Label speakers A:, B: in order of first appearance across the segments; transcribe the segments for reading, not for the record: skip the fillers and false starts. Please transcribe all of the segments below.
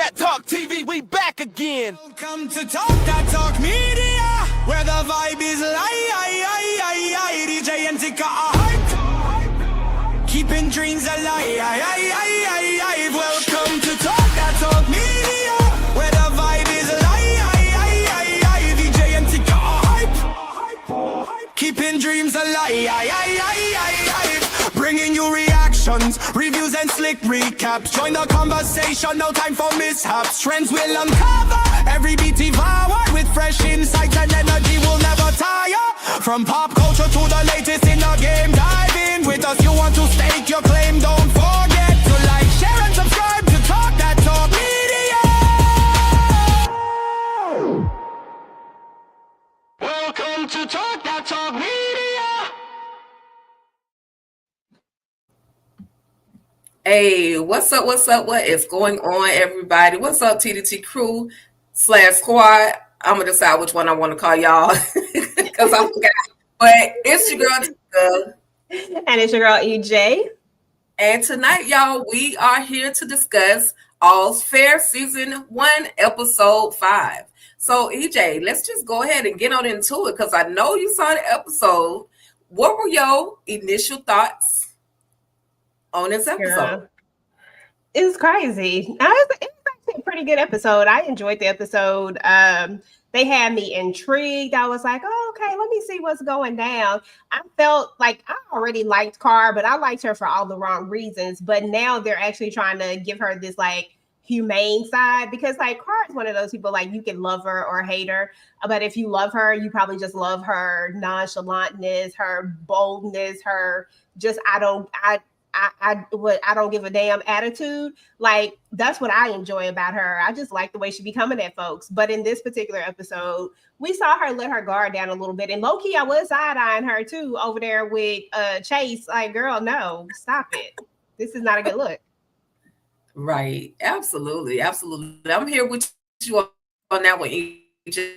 A: That Talk TV, we back again.
B: Welcome to Talk That Talk Media, where the vibe is live. DJ and Tika are hype, keeping dreams alive. Welcome to Talk That Talk Media, where the vibe is live. DJ and Tika are hype, keeping dreams alive. Bringing you reactions, reviews and slick recaps. Join the conversation, no time for mishaps. Trends will uncover, every beat devoured with fresh insights and energy will never tire. From pop culture to the latest in the game, dive in with us. You want to stake your claim, don't forget to like, share and subscribe to Talk That Talk Media. Welcome to Talk That Talk Media.
C: Hey, what's up? What is going on, everybody? What's up, TDT crew / squad? I'm gonna decide which one I want to call y'all because I forgot. But it's your girl Tika.
D: And it's your girl EJ.
C: And tonight, y'all, we are here to discuss All's Fair Season 1, Episode 5. So, EJ, let's just go ahead and get on into it because I know you saw the episode. What were your initial thoughts on this episode?
D: It was crazy. It was actually a pretty good episode. I enjoyed the episode. They had me intrigued. I was like, oh, okay, let me see what's going down. I felt like I already liked Car, but I liked her for all the wrong reasons. But now they're actually trying to give her this like humane side because like Car is one of those people like you can love her or hate her. But if you love her, you probably just love her nonchalantness, her boldness, her just I don't give a damn attitude. Like that's what I enjoy about her. I just like the way she be coming at folks. But in this particular episode, we saw her let her guard down a little bit. And low-key, I was side-eyeing her too over there with Chase. Like, girl, no, stop it. This is not a good look.
C: Right. Absolutely. I'm here with you on that one, EJ.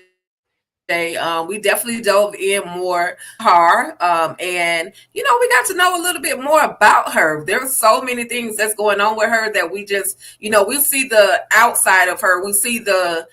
C: We definitely dove in more her and we got to know a little bit more about her. There's so many things that's going on with her that we just we see the outside of her, we see the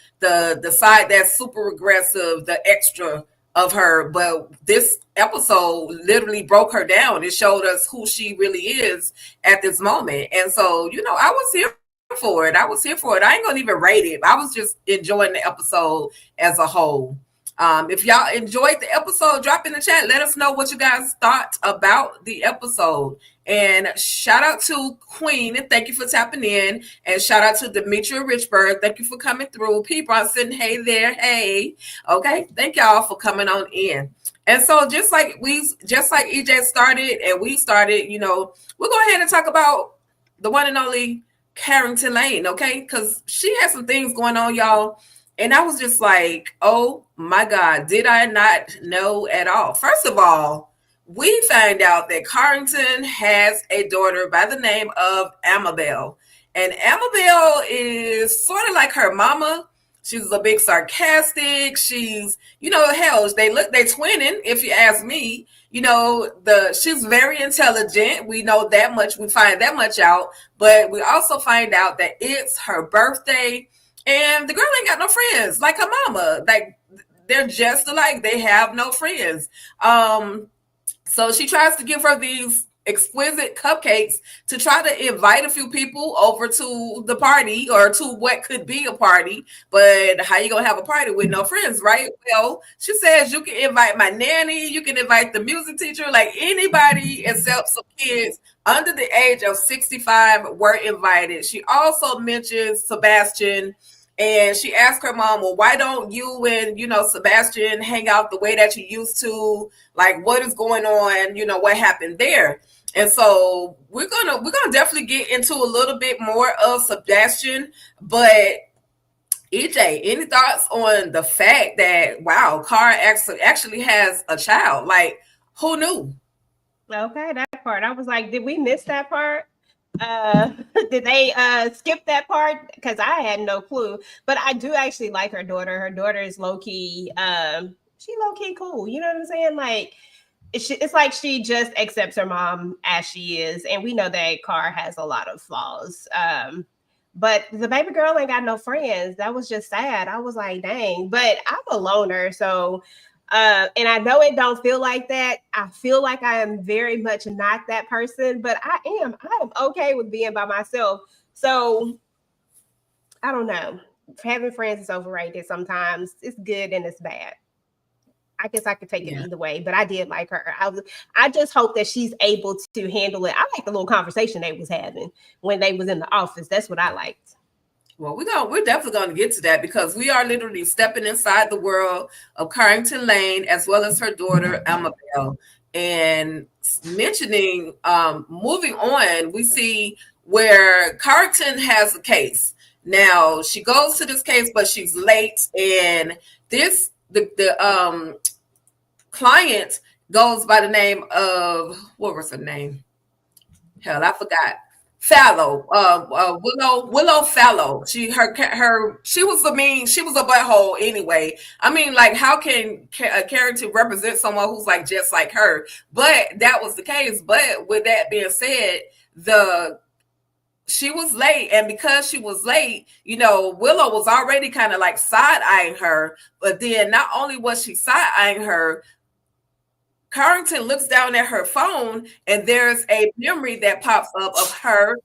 C: side that's super aggressive, the extra of her, but this episode literally broke her down. It showed us who she really is at this moment. And so I was here for it. I ain't gonna even rate it. I was just enjoying the episode as a whole. If y'all enjoyed the episode, drop in the chat. Let us know what you guys thought about the episode. And shout out to Queen, and thank you for tapping in. And shout out to Demetria Richburg. Thank you for coming through. P. Bronson, hey there, hey. Okay, thank y'all for coming on in. And so just like EJ started and we started, we'll go ahead and talk about the one and only Carrington Lane, okay? Because she has some things going on, y'all. And I was just like, oh my God, did I not know at all? First of all, we find out that Carrington has a daughter by the name of Amabel. And Amabel is sort of like her mama. She's a big sarcastic. She's, hell, they twinning, if you ask me. She's very intelligent. We know that much. We find that much out. But we also find out that it's her birthday. And the girl ain't got no friends like her mama. Like they're just alike. They have no friends. So she tries to give her these exquisite cupcakes to try to invite a few people over to the party or to what could be a party. But how you gonna have a party with no friends, right? Well, she says you can invite my nanny, you can invite the music teacher, like anybody except some kids under the age of 65 were invited. She also mentions Sebastian. And she asked her mom, well, why don't you and, Sebastian hang out the way that you used to? Like, what is going on? What happened there? And so we're gonna definitely get into a little bit more of Sebastian. But EJ, any thoughts on the fact that, wow, Car actually has a child? Like, who knew?
D: Okay, that part. I was like, did we miss that part? Did they skip that part? Because I had no clue. But I do actually like her daughter. Her daughter is low-key, she low-key cool. You know what I'm saying? Like, it's like she just accepts her mom as she is. And we know that Car has a lot of flaws. But the baby girl ain't got no friends. That was just sad. I was like, dang. But I'm a loner, so and I know it don't feel like that. I feel like I am very much not that person, but I am okay with being by myself. So I don't know. Having friends is overrated sometimes. It's good and it's bad. I guess I could take it either way, but I did like her. I just hope that she's able to handle it. I like the little conversation they was having when they was in the office. That's what I liked.
C: Well, we're definitely going to get to that because we are literally stepping inside the world of Carrington Lane as well as her daughter Amabel. And mentioning moving on, we see where Carrington has a case. Now she goes to this case, but she's late, and the client goes by the name of, what was her name? Hell, I forgot. Fallow, Willow Fallow. She was a butthole anyway. I mean, like, how can a character represent someone who's like just like her? But that was the case. But with that being said, she was late, and because she was late, Willow was already kind of like side-eyeing her. But then not only was she side-eyeing her, Carrington looks down at her phone, and there's a memory that pops up of her.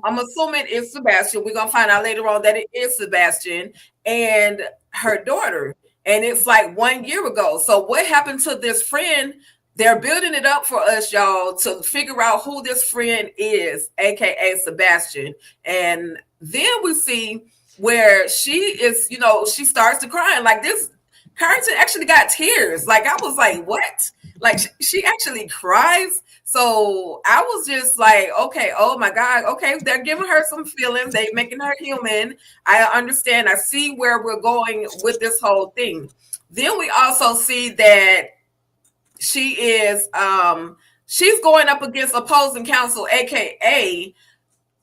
C: I'm assuming it's Sebastian. We're going to find out later on that it is Sebastian and her daughter. And it's like 1 year ago. So what happened to this friend? They're building it up for us, y'all, to figure out who this friend is, aka Sebastian. And then we see where she is, she starts to cry. Like, this Carrington actually got tears. Like, I was like, what? Like, she actually cries. So I was just like, okay, oh my God. Okay, they're giving her some feelings. They're making her human. I understand. I see where we're going with this whole thing. Then we also see that she is, she's going up against opposing counsel, aka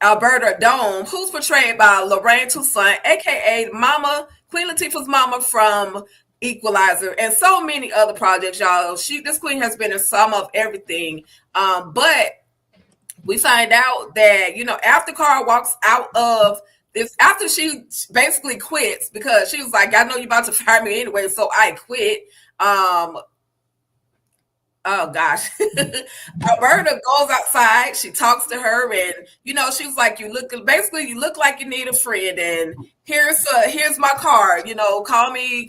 C: Alberta Dome, who's portrayed by Lorraine Toussaint, aka Queen Latifah's mama from Equalizer, and so many other projects, y'all. This queen has been in some of everything. But we find out that, after Carl walks out of this, after she basically quits, because she was like, I know you're about to fire me anyway, so I quit. Oh gosh. Alberta goes outside, she talks to her, and she was like, you look like you need a friend, and here's my card, call me,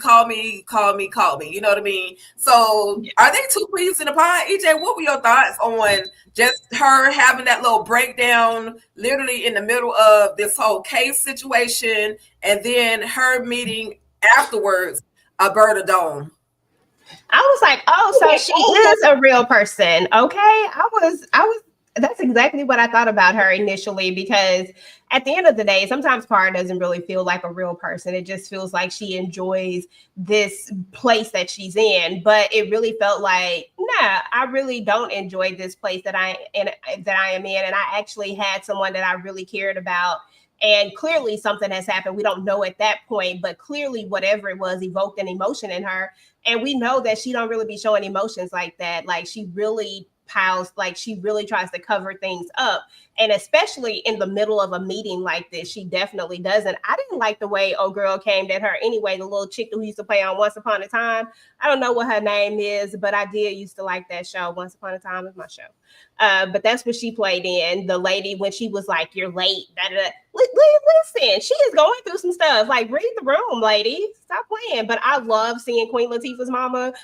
C: you know what I mean? So are they two queens in the pod? EJ, what were your thoughts on just her having that little breakdown literally in the middle of this whole case situation, and then her meeting afterwards Alberta Dome?
D: I was like, oh, so she is a real person. Okay. I was, that's exactly what I thought about her initially, because at the end of the day, sometimes Cara doesn't really feel like a real person. It just feels like she enjoys this place that she's in, but it really felt like, nah, I really don't enjoy this place that I am in. And I actually had someone that I really cared about. And clearly something has happened. We don't know at that point, but clearly whatever it was evoked an emotion in her. And we know that she don't really be showing emotions like that. Like, she really piles, like, she really tries to cover things up. And especially in the middle of a meeting like this, she definitely doesn't. I didn't like the way old girl came at her anyway, the little chick who used to play on Once Upon a Time. I don't know what her name is, but I did used to like that show. Once Upon a Time is my show. But that's what she played in. The lady, when she was like, you're late. Listen, she is going through some stuff. Like, read the room, lady. Stop playing. But I love seeing Queen Latifah's mama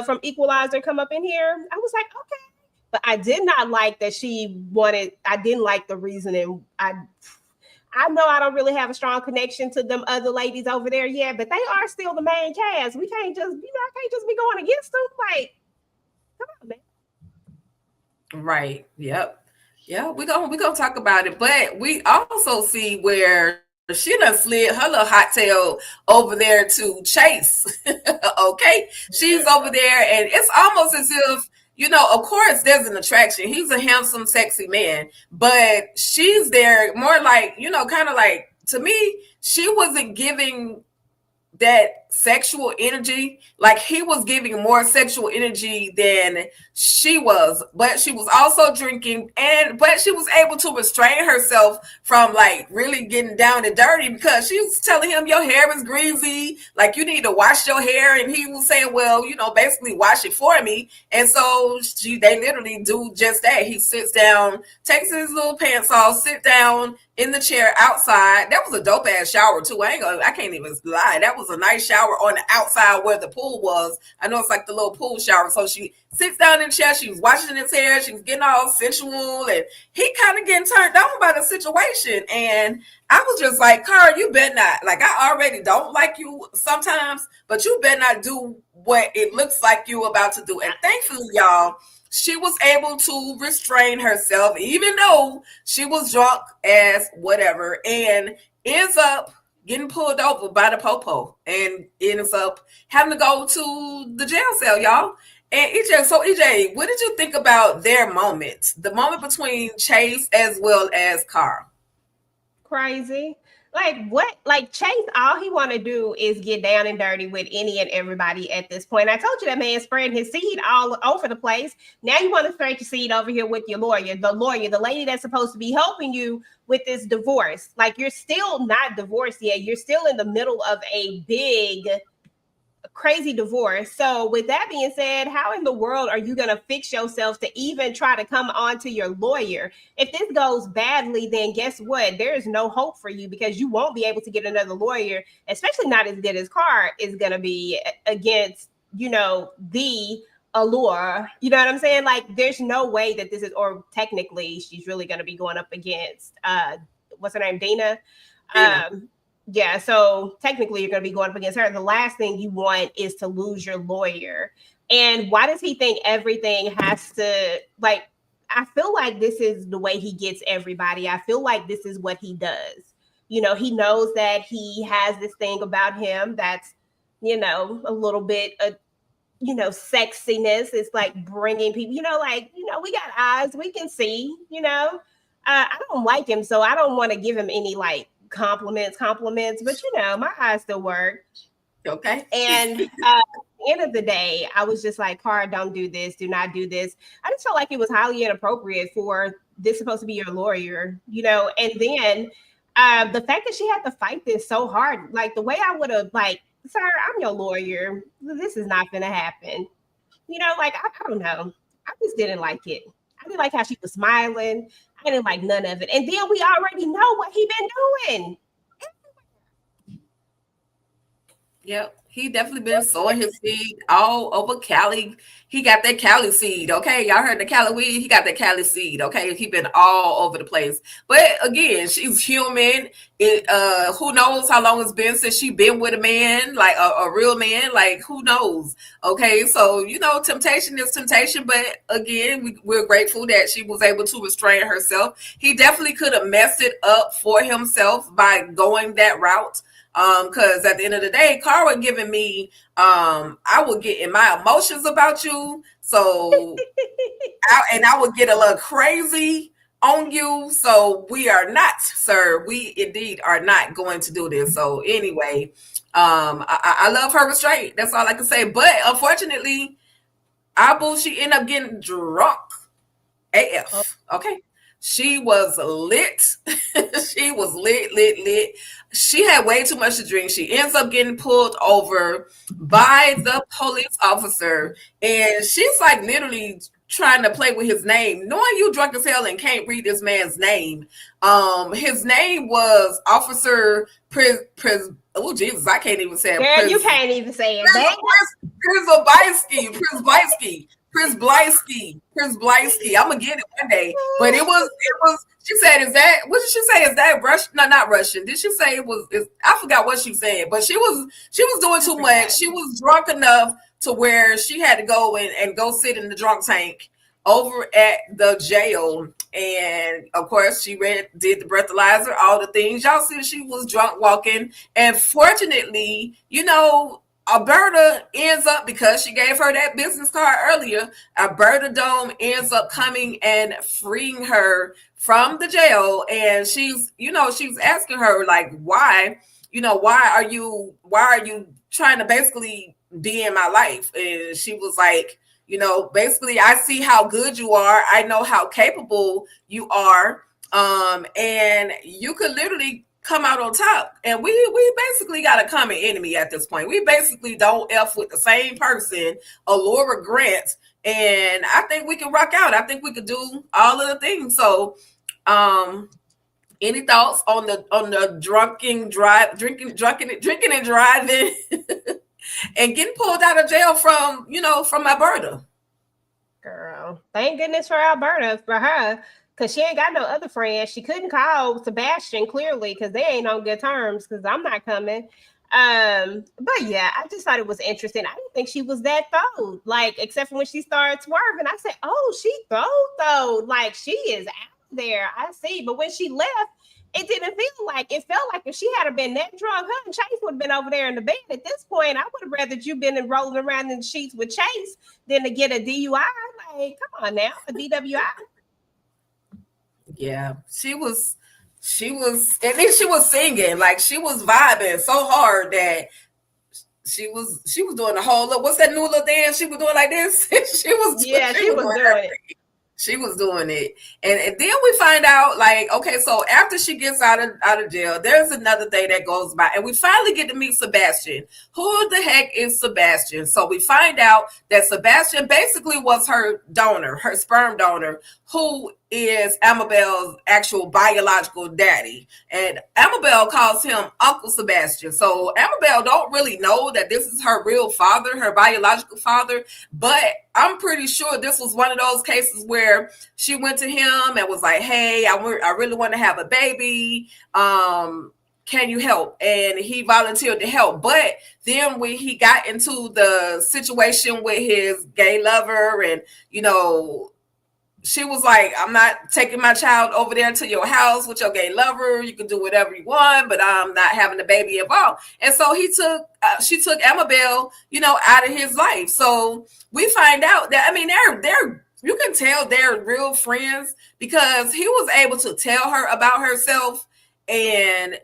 D: from Equalizer come up in here. I was like, okay. But I did not like that I didn't like the reasoning. I know I don't really have a strong connection to them other ladies over there yet, but they are still the main cast. We can't just, I can't just be going against them. Like, come on, man.
C: Right. Yep. Yeah, we're gonna talk about it. But we also see where she done slid her little hot tail over there to Chase. Okay. She's over there, and it's almost as if, of course there's an attraction. He's a handsome, sexy man, but she's there more like, kind of like, to me, she wasn't giving that sexual energy. Like he was giving more sexual energy than she was, but she was also drinking, but she was able to restrain herself from like really getting down and dirty, because she was telling him, your hair is greasy, like you need to wash your hair. And he was saying, well, basically wash it for me. And so they literally do just that. He sits down, takes his little pants off, sit down in the chair outside. That was a dope ass shower too. I can't even lie. That was a nice shower on the outside where the pool was. I know it's like the little pool shower. So she sits down in the chair. She was washing his hair. She was getting all sensual, and he kind of getting turned on by the situation. And I was just like, Cara, you better not. Like, I already don't like you sometimes, but you better not do what it looks like you about to do. And thankfully, y'all, she was able to restrain herself, even though she was drunk as whatever, and ends up getting pulled over by the popo and ends up having to go to the jail cell, y'all. And EJ, what did you think about their moment? The moment between Chase as well as Cara?
D: Crazy. Like what? Like Chase, all he want to do is get down and dirty with any and everybody at this point. I told you that man spreading his seed all over the place. Now you want to spread your seed over here with your lawyer, the lady that's supposed to be helping you with this divorce. Like you're still not divorced yet. You're still in the middle of a big, crazy divorce. So with that being said, how in the world are you going to fix yourself to even try to come on to your lawyer? If this goes badly, then guess what? There is no hope for you, because you won't be able to get another lawyer, especially not as good as Cara is going to be against, the Allure. You know what I'm saying? Like there's no way that this is, or technically she's really going to be going up against, what's her name? Dina. Yeah, so technically you're going to be going up against her. The last thing you want is to lose your lawyer. And why does he think everything has to, like, I feel like this is the way he gets everybody. I feel like this is what he does. He knows that he has this thing about him that's, a little bit of, sexiness. It's like bringing people, we got eyes, we can see, I don't like him, so I don't want to give him any, like, compliments, but my eyes still work.
C: Okay.
D: And at the end of the day, I was just like, Cara, don't do this, do not do this. I just felt like it was highly inappropriate for this supposed to be your lawyer, and then the fact that she had to fight this so hard, like the way I would have, like, sir, I'm your lawyer, this is not gonna happen. Like I don't know. I just didn't like it. I didn't like how she was smiling. I didn't like none of it. And then we already know what he been doing.
C: Yep. He definitely been sowing his seed all over Cali. He got that Cali seed. Okay. Y'all heard the Cali weed? He got that Cali seed. Okay. He been all over the place. But again, she's human. Who knows how long it's been since she been with a man, like a real man, like who knows? Okay. So, temptation is temptation. But again, we're grateful that she was able to restrain herself. He definitely could have messed it up for himself by going that route. Because at the end of the day, Cara giving me, I would get in my emotions about you. So, I would get a little crazy on you. So we are not, sir. We indeed are not going to do this. So anyway, I love her restraint. That's all I can say. But unfortunately, Abu, she ended up getting drunk AF. Okay. She was lit. She was lit. She had way too much to drink. She ends up getting pulled over by the police officer. And she's like literally trying to play with his name, knowing you drunk as hell and can't read this man's name. His name was Officer oh Jesus, I can't even say it.
D: Girl, you can't even say it.
C: Chris Blisky. I'm gonna get it one day. But it was. She said, "Is that what did she say? Is that Russian? No, not Russian. Did she say it was? I forgot what she said. But she was doing too much. She was drunk enough to where she had to go and go sit in the drunk tank over at the jail. And of course, she did the breathalyzer, all the things. Y'all see, she was drunk walking. And fortunately, Alberta ends up, because she gave her that business card earlier, Alberta Dome ends up coming and freeing her from the jail. And she's asking her, like, why, why are you trying to basically be in my life? And she was like, basically, I see how good you are. I know how capable you are. And you could literally come out on top. And we basically got a common enemy at this point. We basically don't F with the same person, Allura Grant. And I think we can rock out. I think we could do all of the things. So, any thoughts on the drinking and driving and getting pulled out of jail from Alberta?
D: Girl, thank goodness for Alberta for her, because she ain't got no other friends. She couldn't call Sebastian clearly because they ain't on good terms. Because I'm not coming. But yeah, I just thought it was interesting. I didn't think she was that throwed, like, except for when she started swerving. I said, oh, she throwed, like she is out there. I see. But when she left, it didn't feel like it. Felt like if she had been that drunk, her and Chase would have been over there in the bed. At this point, I would have rather you been rolling around in the sheets with Chase than to get a DUI. Like, come on now, a DWI.
C: Yeah, she was, and then she was singing, like she was vibing so hard that she was doing the whole look. What's that new little dance she was doing like this? she was doing it. She was doing it. And then we find out, like, okay, so after she gets out of jail, there's another thing that goes by. And we finally get to meet Sebastian. Who the heck is Sebastian? So we find out that Sebastian basically was her donor, her sperm donor, who is Amabel's actual biological daddy. And Amabel calls him Uncle Sebastian. So Amabel don't really know that this is her real father, her biological father. But I'm pretty sure this was one of those cases where she went to him and was like, hey, I really want to have a baby. Can you help? And he volunteered to help. But then when he got into the situation with his gay lover and, she was like, I'm not taking my child over there to your house with your gay lover. You can do whatever you want, but I'm not having the baby involved. And so she took Amabel, out of his life. So we find out that, I mean, they're you can tell they're real friends because he was able to tell her about herself and,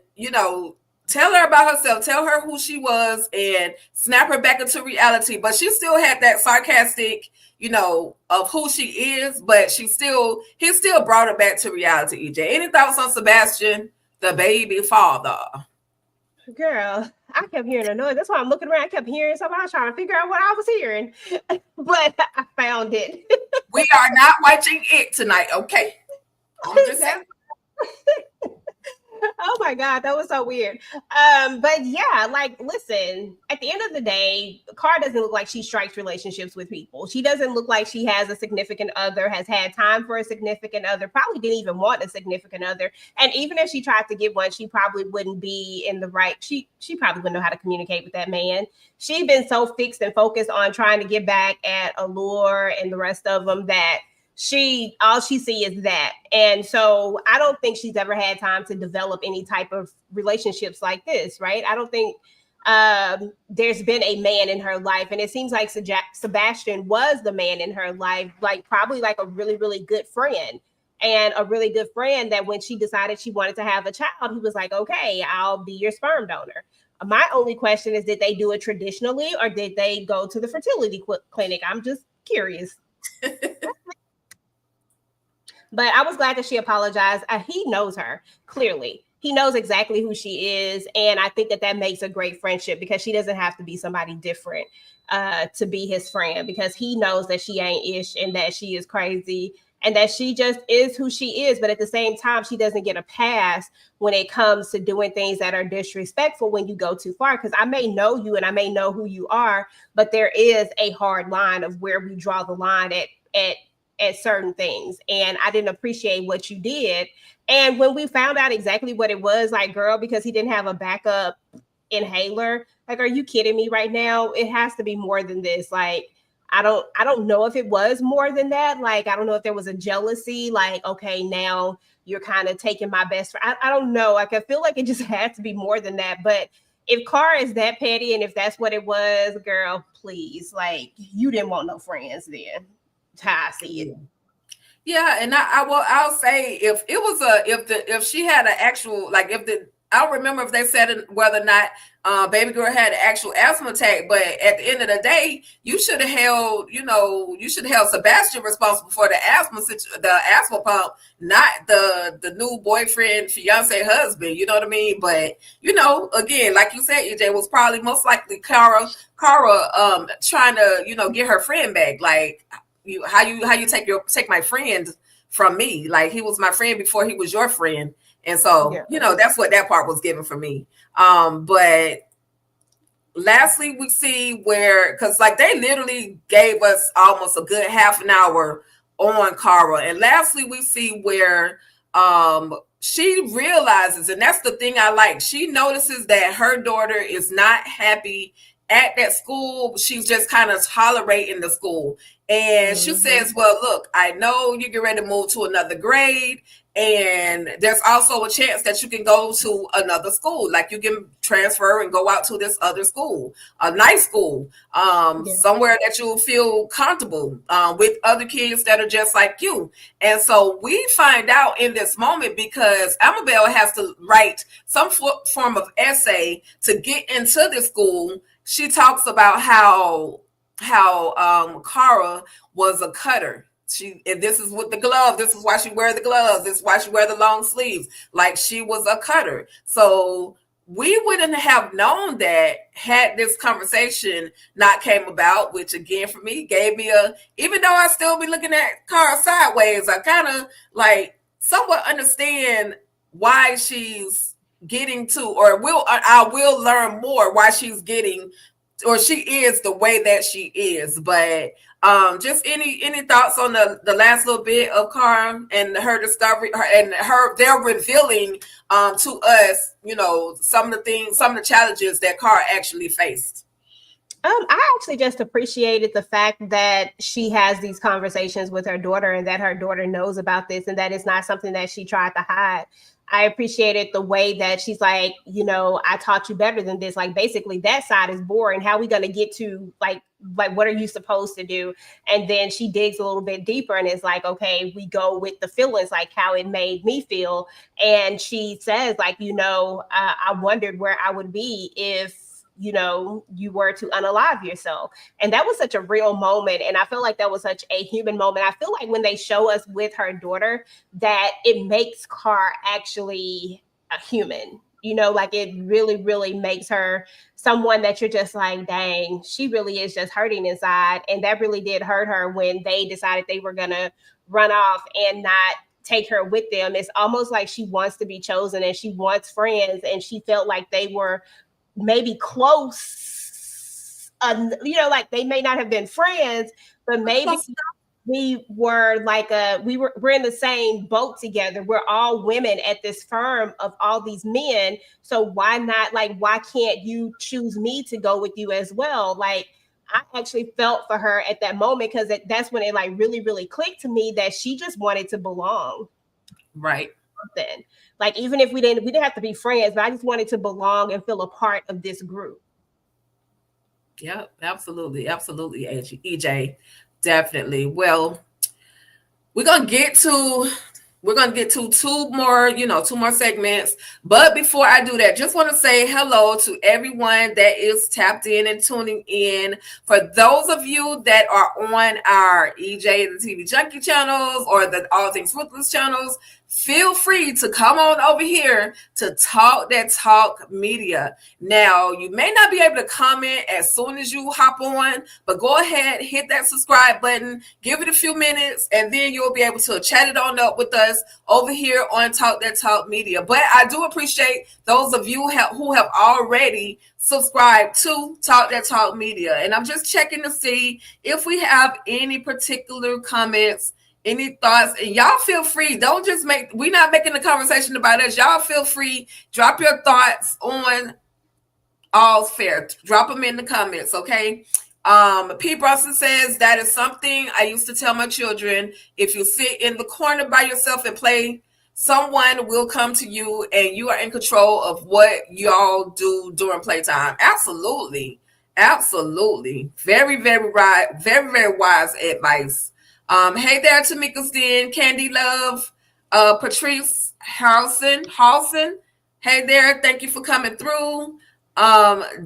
C: tell her about herself, tell her who she was and snap her back into reality. But she still had that sarcastic, of who she is, but he still brought her back to reality. EJ, any thoughts on Sebastian, the baby father?
D: Girl, I kept hearing a noise. That's why I'm looking around. I kept hearing something. I was trying to figure out what I was hearing, but I found it.
C: We are not watching it tonight, okay? I'm just saying.
D: Oh my God, that was so weird. But yeah, like, listen, at the end of the day, Car doesn't look like she strikes relationships with people. She doesn't look like she has a significant other, has had time for a significant other, probably didn't even want a significant other. And even if she tried to get one, she probably wouldn't be in the right, she probably wouldn't know how to communicate with that man. She'd been so fixed and focused on trying to get back at Allure and the rest of them that all she see is that. And so I don't think she's ever had time to develop any type of relationships like this, right? I don't think there's been a man in her life. And it seems like Sebastian was the man in her life, like probably like a really, really good friend. And a really good friend that when she decided she wanted to have a child, he was like, okay, I'll be your sperm donor. My only question is, did they do it traditionally or did they go to the fertility clinic? I'm just curious. But I was glad that she apologized. He knows her, clearly. He knows exactly who she is. And I think that makes a great friendship because she doesn't have to be somebody different to be his friend, because he knows that she ain't ish and that she is crazy and that she just is who she is. But at the same time, she doesn't get a pass when it comes to doing things that are disrespectful when you go too far. Because I may know you and I may know who you are, but there is a hard line of where we draw the line at certain things. And I didn't appreciate what you did. And when we found out exactly what it was, like, girl, because he didn't have a backup inhaler, like, are you kidding me right now? It has to be more than this. Like, I don't know if it was more than that. Like, I don't know if there was a jealousy, like, okay, now you're kind of taking my best friend. I don't know. Like, I feel like it just had to be more than that. But if Car is that petty and if that's what it was, girl, please, like, you didn't want no friends then. How I see it.
C: Yeah, and I'll say if she had an actual, like, if I don't remember if they said whether or not baby girl had an actual asthma attack, but at the end of the day, you should have held, Sebastian responsible for the asthma pump, not the new boyfriend, fiance, husband. You know what I mean? But again, like you said, EJ, was probably most likely Cara trying to get her friend back. Like how you take my friend from me? Like he was my friend before he was your friend. And so, that's what that part was given for me. But lastly, we see where, because like they literally gave us almost a good half an hour on Cara. And lastly, we see where she realizes, and that's the thing I like, she notices that her daughter is not happy at that school. She's just kind of tolerating the school. And she says, well, look, I know you get ready to move to another grade. And there's also a chance that you can go to another school. Like you can transfer and go out to this other school, a nice school, somewhere that you'll feel comfortable with other kids that are just like you. And so we find out in this moment, because Amabel has to write some form of essay to get into this school. She talks about how Cara was a cutter. And this is with the glove. This is why she wear the gloves. This is why she wear the long sleeves. Like she was a cutter. So we wouldn't have known that had this conversation not came about, which again for me gave me even though I still be looking at Cara sideways, I kind of like somewhat understand why she's getting to, or I will learn more why she's getting, or she is the way that she is. But just any thoughts on the last little bit of Cara and her discovery, they're revealing to us, some of the challenges that Cara actually faced.
D: I actually just appreciated the fact that she has these conversations with her daughter, and that her daughter knows about this, and that it's not something that she tried to hide. I appreciated the way that she's like, I taught you better than this. Like basically that side is boring. How are we going to get to like what are you supposed to do? And then she digs a little bit deeper and is like, okay, we go with the feelings, like how it made me feel. And she says like, I wondered where I would be if you were to unalive yourself. And that was such a real moment. And I feel like that was such a human moment. I feel like when they show us with her daughter, that it makes Cara actually a human, like it really, really makes her someone that you're just like, dang, she really is just hurting inside. And that really did hurt her when they decided they were going to run off and not take her with them. It's almost like she wants to be chosen and she wants friends. And she felt like they were maybe close, like they may not have been friends, but maybe we were like we're in the same boat together. We're all women at this firm of all these men. So why not, like, why can't you choose me to go with you as well? Like, I actually felt for her at that moment, because that's when it like really, really clicked to me that she just wanted to belong.
C: Right.
D: Something. Like, even if we didn't have to be friends, but I just wanted to belong and feel a part of this group.
C: Yeah, absolutely. Absolutely, EJ. Definitely. Well, we're going to get to two more segments. But before I do that, just want to say hello to everyone that is tapped in and tuning in. For those of you that are on our EJ the TV Junkie channels or the All Things Ruthless channels, feel free to come on over here to Talk That Talk Media. Now, you may not be able to comment as soon as you hop on, but go ahead, hit that subscribe button, give it a few minutes, and then you'll be able to chat it on up with us over here on Talk That Talk Media. But I do appreciate those of you who have already subscribed to Talk That Talk Media. And I'm just checking to see if we have any particular comments, any thoughts. And y'all feel free. Don't just we're not making the conversation about us. Y'all feel free. Drop your thoughts on All's Fair. Drop them in the comments, okay? P. Brunson says, that is something I used to tell my children. If you sit in the corner by yourself and play, someone will come to you and you are in control of what y'all do during playtime. Absolutely. Absolutely. Very, very right. Very, very wise advice. Hey there, Tamika's Den, Candy Love, Patrice Halson. Hey there, thank you for coming through.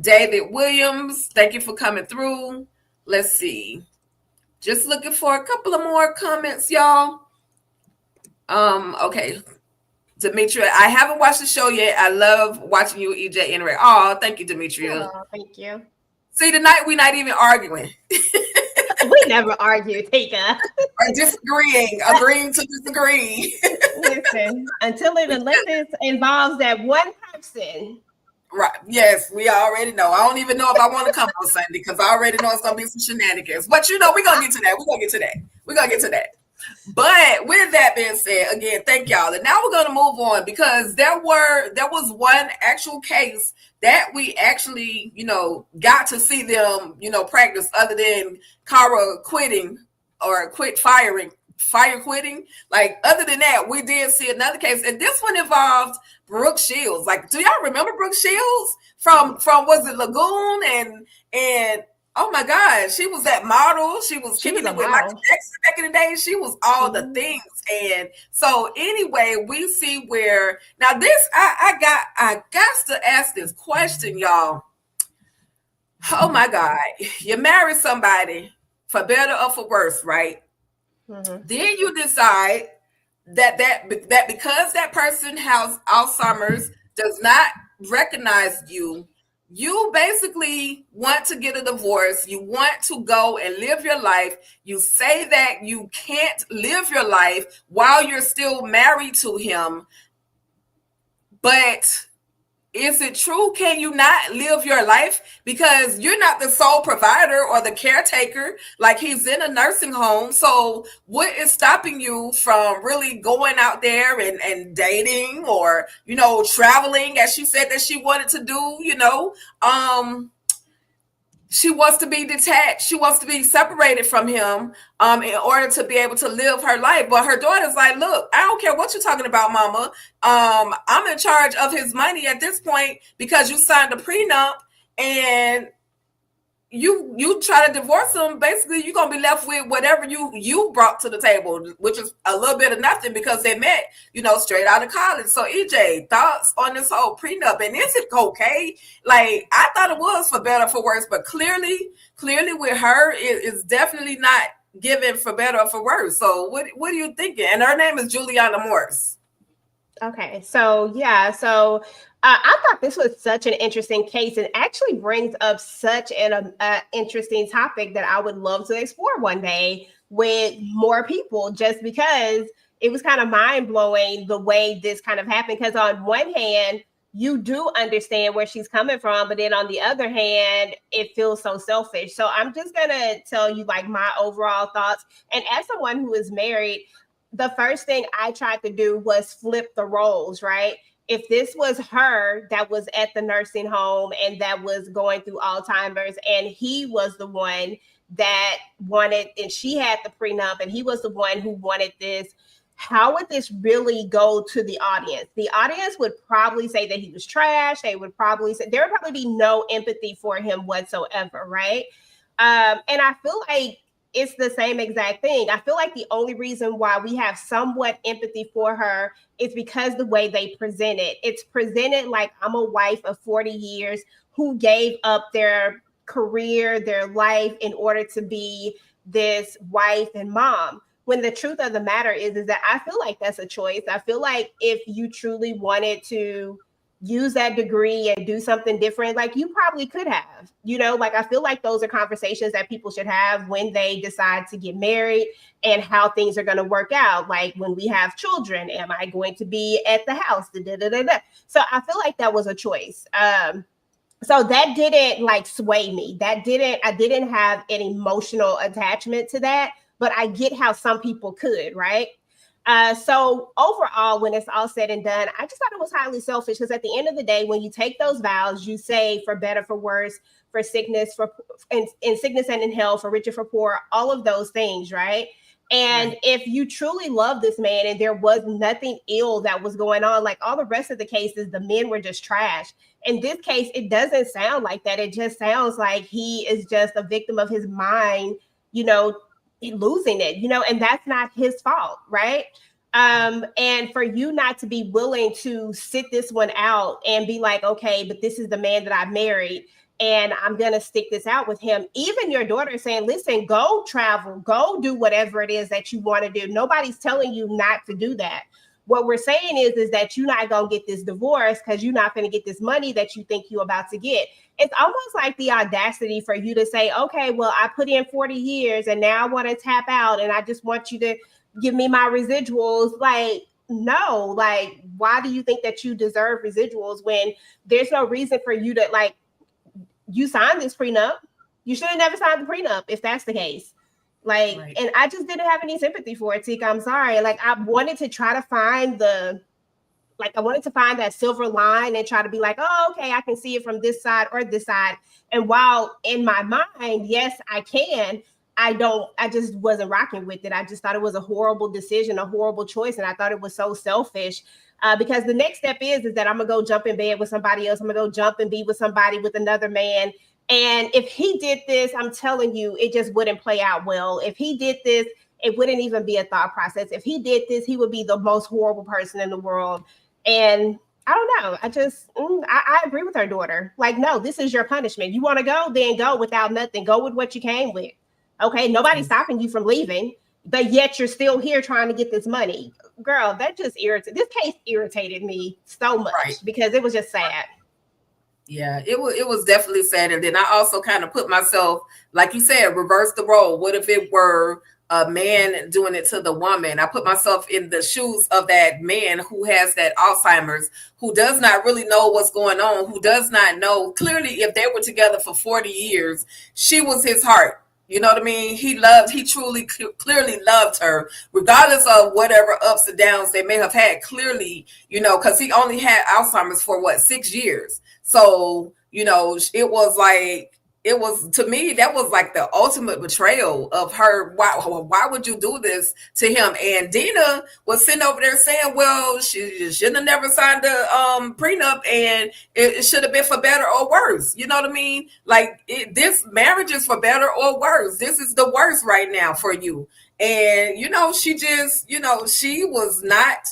C: David Williams, thank you for coming through. Let's see. Just looking for a couple of more comments, y'all. Okay. Demetria, I haven't watched the show yet. I love watching you, EJ, interact. Oh, thank you, Demetria.
D: Oh, thank you.
C: See, tonight we're not even arguing.
D: We never argue, Tika.
C: Or disagreeing, agreeing to disagree.
D: Listen, unless it involves that one person.
C: Right. Yes, we already know. I don't even know if I want to come on Sunday because I already know it's going to be some shenanigans. But we're going to get to that. We're going to get to that. But with that being said, again, thank y'all. And now we're going to move on because there was one actual case that we actually, got to see them, practice other than Kara quitting or fire quitting. Like, other than that, we did see another case. And this one involved Brooke Shields. Like, do y'all remember Brooke Shields from was it Lagoon and oh my God, she was that model. She was kicking it with Michael Jackson back in the day. She was all the things. And so anyway, we see where now this I got to ask this question, y'all. Oh my God, you marry somebody for better or for worse, right? Mm-hmm. Then you decide that because that person has Alzheimer's does not recognize you. You basically want to get a divorce. You want to go and live your life. You say that you can't live your life while you're still married to him. But is it true? Can you not live your life? Because you're not the sole provider or the caretaker, like he's in a nursing home. So what is stopping you from really going out there and dating or, traveling as she said that she wanted to do, she wants to be detached. She wants to be separated from him in order to be able to live her life. But her daughter's like, look, I don't care what you're talking about, mama. I'm in charge of his money at this point because you signed a prenup and you try to divorce him. Basically, you're going to be left with whatever you brought to the table, which is a little bit of nothing because they met, straight out of college. So EJ, thoughts on this whole prenup? And is it okay? Like, I thought it was for better or for worse, but clearly with her, it's definitely not given for better or for worse. So what are you thinking? And her name is Juliana Morse.
D: Okay, so I thought this was such an interesting case and actually brings up such an interesting topic that I would love to explore one day with more people, just because it was kind of mind-blowing the way this kind of happened. Because on one hand, you do understand where she's coming from, but then on the other hand, it feels so selfish. So I'm just going to tell you like my overall thoughts. And as someone who is married, the first thing I tried to do was flip the roles, right? If this was her that was at the nursing home and that was going through Alzheimer's and he was the one that wanted, and she had the prenup and he was the one who wanted this, how would this really go to the audience? The audience would probably say that he was trash. They would probably say, there would probably be no empathy for him whatsoever, right? And I feel like it's the same exact thing. I feel like the only reason why we have somewhat empathy for her is because the way they present it. It's presented like I'm a wife of 40 years who gave up their career, their life in order to be this wife and mom. When the truth of the matter is that I feel like that's a choice. I feel like if you truly wanted to use that degree and do something different, like you probably could have, like I feel like those are conversations that people should have when they decide to get married and how things are going to work out. Like when we have children, am I going to be at the house? So I feel like that was a choice. So that didn't like sway me. I didn't have an emotional attachment to that, but I get how some people could, right? So overall, when it's all said and done, I just thought it was highly selfish because at the end of the day, when you take those vows, you say for better, for worse, for sickness, in sickness and in health, for richer, for poor, all of those things, right? And if you truly love this man and there was nothing ill that was going on, like all the rest of the cases, the men were just trash. In this case, it doesn't sound like that. It just sounds like he is just a victim of his mind, losing it, and that's not his fault, right? And for you not to be willing to sit this one out and be like, okay, but this is the man that I married and I'm going to stick this out with him. Even your daughter saying, listen, go travel, go do whatever it is that you want to do. Nobody's telling you not to do that. What we're saying is that you're not going to get this divorce because you're not going to get this money that you think you're about to get. It's almost like the audacity for you to say, okay, well, I put in 40 years and now I want to tap out and I just want you to give me my residuals. Like, no, like, why do you think that you deserve residuals when there's no reason for you to, like, you signed this prenup. You should have never signed the prenup if that's the case. Like, right. And I just didn't have any sympathy for it, Tika. I'm sorry. Like, I wanted to try to find I wanted to find that silver line and try to be like, oh, okay, I can see it from this side or this side. And while in my mind, yes, I can, I just wasn't rocking with it. I just thought it was a horrible decision, a horrible choice. And I thought it was so selfish because the next step is that I'm going to go jump in bed with somebody else. I'm going to go jump and be with somebody with another man. And if he did this, I'm telling you, it just wouldn't play out well. If he did this, it wouldn't even be a thought process. If he did this, he would be the most horrible person in the world. And I don't know. I agree with her daughter. Like, no, this is your punishment. You want to go, then go without nothing. Go with what you came with. Okay, nobody's stopping you from leaving, but yet you're still here trying to get this money. Girl, that just irritated. This case irritated me so much because it was just sad.
C: Yeah, it was definitely sad. And then I also kind of put myself, like you said, reverse the role. What if it were a man doing it to the woman? I put myself in the shoes of that man who has that Alzheimer's, who does not really know what's going on, who does not know. Clearly, if they were together for 40 years, she was his heart. You know what I mean? He truly, clearly loved her, regardless of whatever ups and downs they may have had. Clearly, you know, because he only had Alzheimer's for 6 years. So, you know, to me, that was like the ultimate betrayal of her. Why would you do this to him? And Dina was sitting over there saying, well, she shouldn't have never signed the prenup and it should have been for better or worse. You know what I mean? Like this marriage is for better or worse. This is the worst right now for you. And, you know, she was not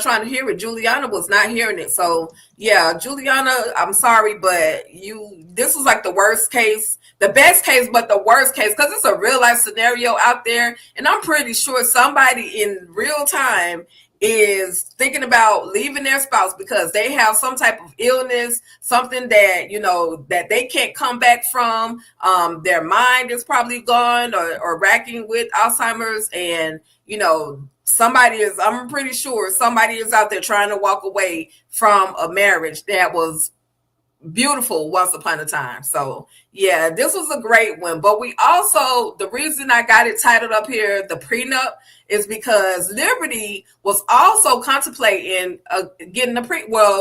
C: trying to hear it. Juliana was not hearing it. So yeah, Juliana, I'm sorry, but this was like the worst case, the best case, but the worst case, because it's a real life scenario out there. And I'm pretty sure somebody in real time is thinking about leaving their spouse because they have some type of illness, something that, you know, that they can't come back from. Their mind is probably gone or racking with Alzheimer's. And, you know, I'm pretty sure somebody is out there trying to walk away from a marriage that was beautiful once upon a time. So yeah, this was a great one. But the reason I got it titled up here, the prenup, is because Liberty was also contemplating getting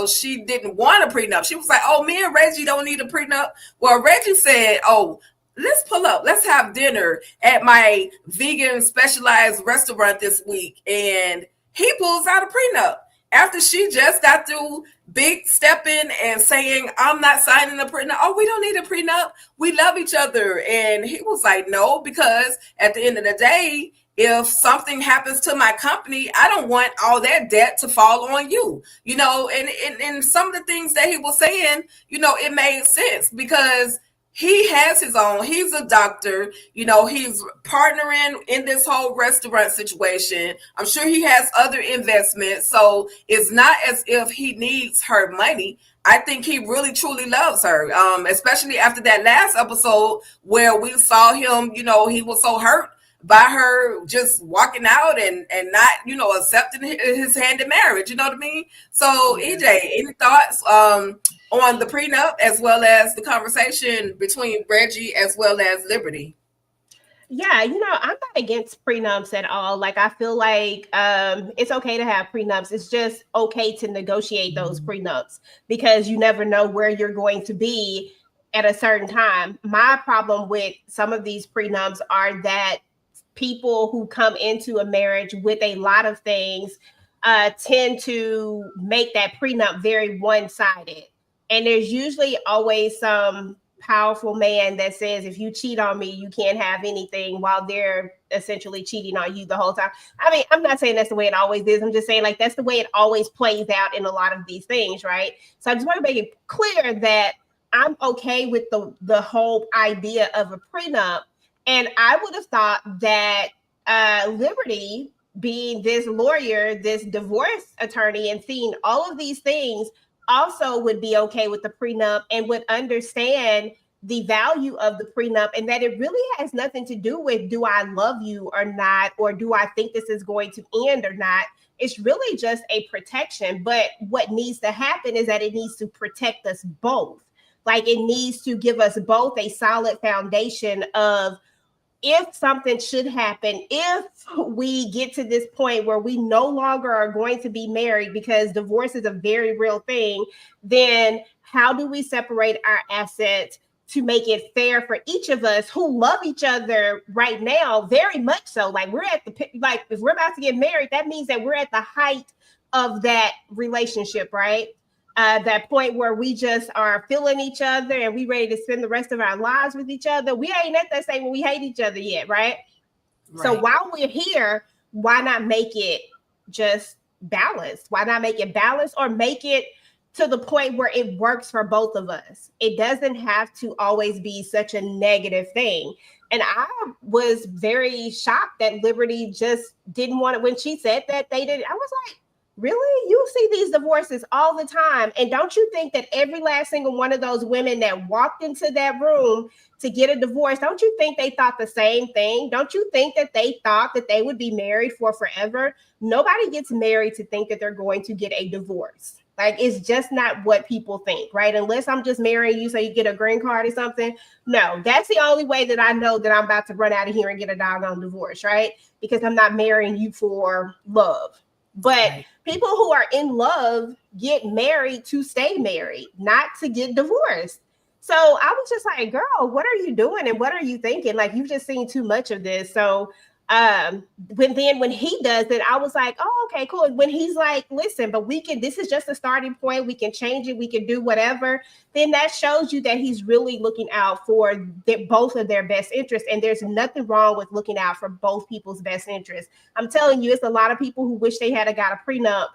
C: she didn't want a prenup. She was like, oh, me and Reggie don't need a prenup. Well, Reggie said, oh, let's pull up. Let's have dinner at my vegan specialized restaurant this week. And he pulls out a prenup after she just got through big stepping and saying, I'm not signing a prenup. Oh, we don't need a prenup. We love each other. And he was like, no, because at the end of the day, if something happens to my company, I don't want all that debt to fall on you, you know, and some of the things that he was saying, you know, it made sense because he has his own. He's a doctor. You know, he's partnering in this whole restaurant situation. I'm sure he has other investments. So it's not as if he needs her money. I think he really, truly loves her, especially after that last episode where we saw him, you know, he was so hurt by her just walking out and not, you know, accepting his hand in marriage. You know what I mean? So, EJ, any thoughts on the prenup as well as the conversation between Reggie as well as Liberty?
D: Yeah, you know, I'm not against prenups at all. Like, I feel like it's okay to have prenups. It's just okay to negotiate those prenups because you never know where you're going to be at a certain time. My problem with some of these prenups are that people who come into a marriage with a lot of things tend to make that prenup very one-sided. And there's usually always some powerful man that says, if you cheat on me, you can't have anything, while they're essentially cheating on you the whole time. I mean, I'm not saying that's the way it always is. I'm just saying like that's the way it always plays out in a lot of these things, right? So I just want to make it clear that I'm okay with the whole idea of a prenup. And I would have thought that Liberty, being this lawyer, this divorce attorney, and seeing all of these things, also would be okay with the prenup and would understand the value of the prenup, and that it really has nothing to do with do I love you or not, or do I think this is going to end or not. It's really just a protection. But what needs to happen is that it needs to protect us both. Like it needs to give us both a solid foundation of, if something should happen, if we get to this point where we no longer are going to be married, because divorce is a very real thing, then how do we separate our assets to make it fair for each of us who love each other right now, very much so. Like we're at the, like if we're about to get married, that means that we're at the height of that relationship, right? That point where we just are feeling each other and we ready to spend the rest of our lives with each other. We ain't at that stage when we hate each other yet, right? So while we're here, why not make it just balanced? Why not make it balanced, or make it to the point where it works for both of us? It doesn't have to always be such a negative thing. And I was very shocked that Liberty just didn't want it when she said that they did. I was like, really? You see these divorces all the time. And don't you think that every last single one of those women that walked into that room to get a divorce, don't you think they thought the same thing? Don't you think that they thought that they would be married for forever? Nobody gets married to think that they're going to get a divorce. Like, it's just not what people think, right? Unless I'm just marrying you so you get a green card or something. No, that's the only way that I know that I'm about to run out of here and get a doggone divorce, right? Because I'm not marrying you for love. But people who are in love get married to stay married, not to get divorced. So I was just like, girl, what are you doing? And what are you thinking? Like, you've just seen too much of this. So when he does it, I was like, oh, okay, cool. When he's like, listen, but this is just a starting point. We can change it. We can do whatever. Then that shows you that he's really looking out for both of their best interests. And there's nothing wrong with looking out for both people's best interests. I'm telling you, it's a lot of people who wish they had got a prenup.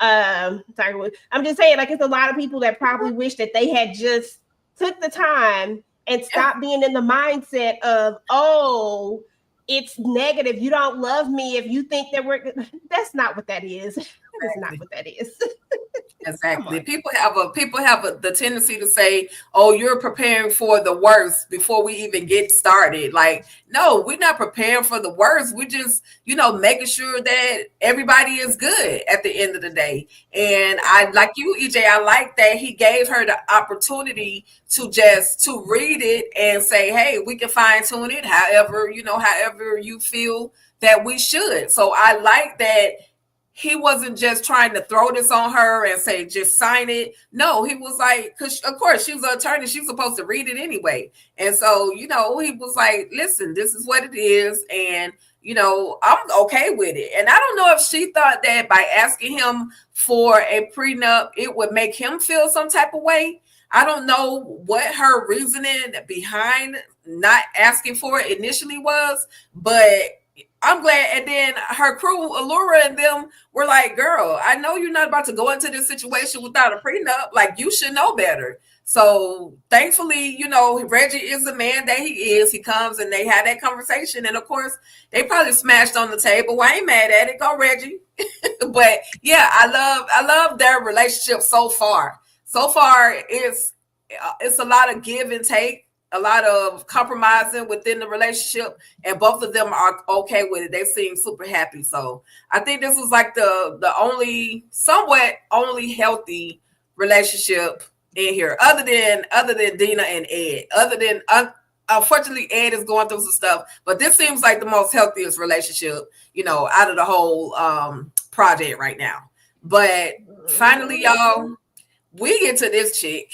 D: Sorry, I'm just saying, like, it's a lot of people that probably wish that they had just took the time and stopped being in the mindset of, oh, it's negative. You don't love me if you think that that's not what that is. That is not what that is.
C: Exactly. People have the tendency to say, oh, you're preparing for the worst before we even get started. Like, no, we're not preparing for the worst. We're just, making sure that everybody is good at the end of the day. And I, like you, EJ, I like that he gave her the opportunity to read it and say, hey, we can fine tune it however you feel that we should. So I like that he wasn't just trying to throw this on her and say, just sign it. No, he was like, because of course she was an attorney. She was supposed to read it anyway. And so, he was like, listen, this is what it is. And, I'm okay with it. And I don't know if she thought that by asking him for a prenup, it would make him feel some type of way. I don't know what her reasoning behind not asking for it initially was, but I'm glad. And then her crew, Allura and them, were like, girl, I know you're not about to go into this situation without a prenup. Like, you should know better. So thankfully, Reggie is the man that he is. He comes and they had that conversation. And of course, they probably smashed on the table. Well, I ain't mad at it. Go, Reggie. But yeah, I love their relationship so far. So far, it's a lot of give and take, a lot of compromising within the relationship, and both of them are okay with it. They seem super happy. So I think this was like the somewhat only healthy relationship in here, other than Dina and Ed. Unfortunately, Ed is going through some stuff, but this seems like the most healthiest relationship, out of the whole project right now. But finally, y'all, we get to this chick.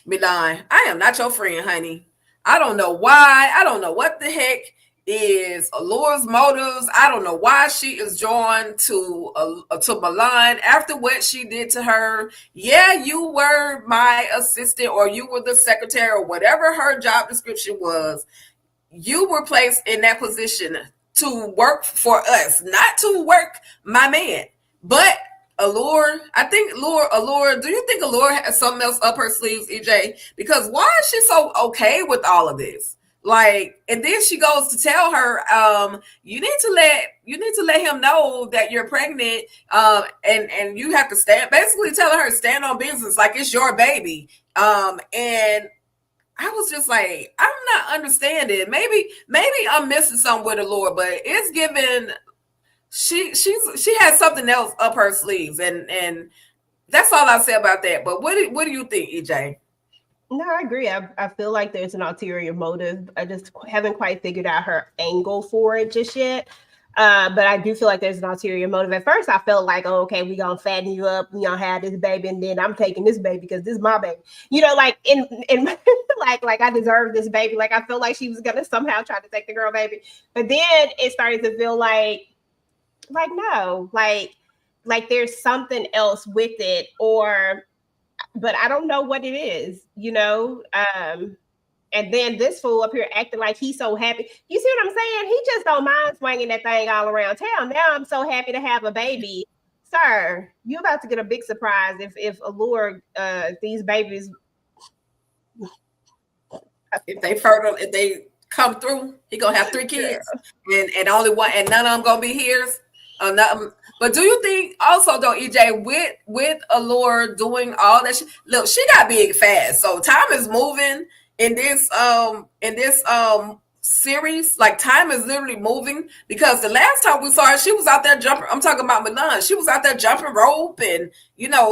C: Milan, I am not your friend, honey. I don't know why. I don't know what the heck is Allura's motives. I don't know why she is drawn to Milan after what she did to her. Yeah, you were my assistant, or you were the secretary, or whatever her job description was. You were placed in that position to work for us, not to work my man. But Allure, I think Allure, do you think Allure has something else up her sleeves, EJ? Because why is she so okay with all of this? Like, and then she goes to tell her, you need to let him know that you're pregnant, and you have to basically telling her stand on business like it's your baby. And I was just like, I'm not understanding. Maybe I'm missing something with Allure, but it's given she has something else up her sleeves, and that's all I'll say about that. But what do you think, EJ?
D: No, I agree. I feel like there's an ulterior motive. I just haven't quite figured out her angle for it just yet. But I do feel like there's an ulterior motive. At first, I felt like, oh, okay, we gonna fatten you up, we gonna have this baby, and then I'm taking this baby because this is my baby. You know, like in like I deserve this baby. Like I feel like she was gonna somehow try to take the girl baby, but then it started to feel like no, like there's something else with it, but I don't know what it is, you know. And then this fool up here acting like he's so happy. You see what I'm saying? He just don't mind swinging that thing all around town. Now I'm so happy to have a baby. Sir, you about to get a big surprise if Allure, these babies.
C: If they come through, he gonna have 3 kids, and only one, and none of them gonna be his. But do you think also though, EJ, with Allure doing all that, she got big fast. So time is moving in this series. Like time is literally moving, because the last time we saw her, she was out there jumping. I'm talking about Milan. She was out there jumping rope and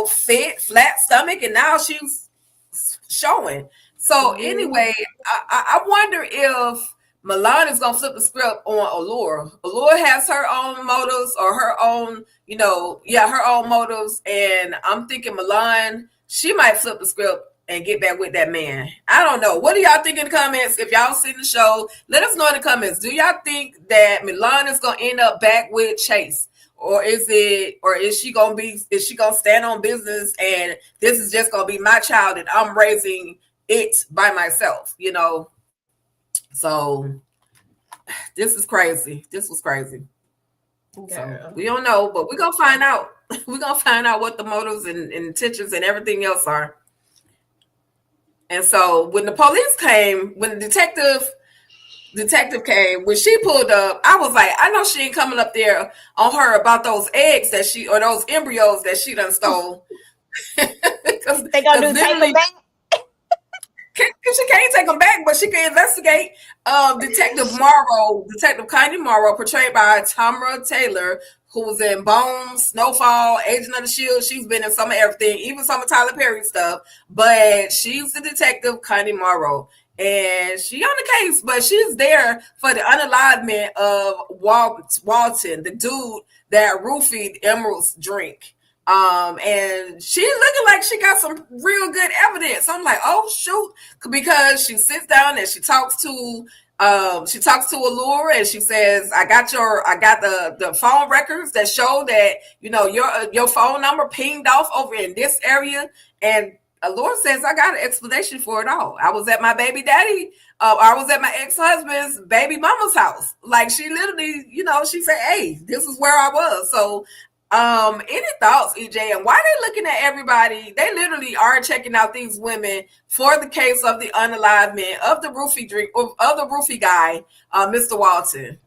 C: fit, flat stomach, and now she's showing. So anyway, I wonder if Milan is gonna flip the script on Allure. Allure has her own motives, or her own, her own motives. And I'm thinking Milan, she might flip the script and get back with that man. I don't know. What do y'all think in the comments? If y'all seen the show, let us know in the comments. Do y'all think that Milan is gonna end up back with Chase? Or is she gonna stand on business and this is just gonna be my child and I'm raising it by myself, So this is crazy. This was crazy. Okay. So we don't know, but we're gonna find out. We're gonna find out what the motives and intentions and everything else are. And so when the police came, when the detective came, when she pulled up, I was like, I know she ain't coming up there on her about those eggs or those embryos that she done stole.
D: They gonna take them back.
C: She can't take them back, but she can investigate. Detective Connie Morrow, portrayed by Tamra Taylor, who was in Bones, Snowfall, Agent of the Shield. She's been in some of everything, even some of Tyler Perry stuff. But she's the detective, Connie Morrow. And she on the case, but she's there for the unalivement of Walton, the dude that roofied Emerald's drink. And she looking like she got some real good evidence. I'm like, oh shoot, because she sits down and she talks to Allure, and she says, I got the phone records that show that your phone number pinged off over in this area. And Allure says, I got an explanation for it all. I was at my baby daddy, I was at my ex-husband's baby mama's house. Like she literally, she said, hey, this is where I was. So any thoughts, EJ, and why they looking at everybody? They literally are checking out these women for the case of the unalivement of the roofie guy, Mr. Walton.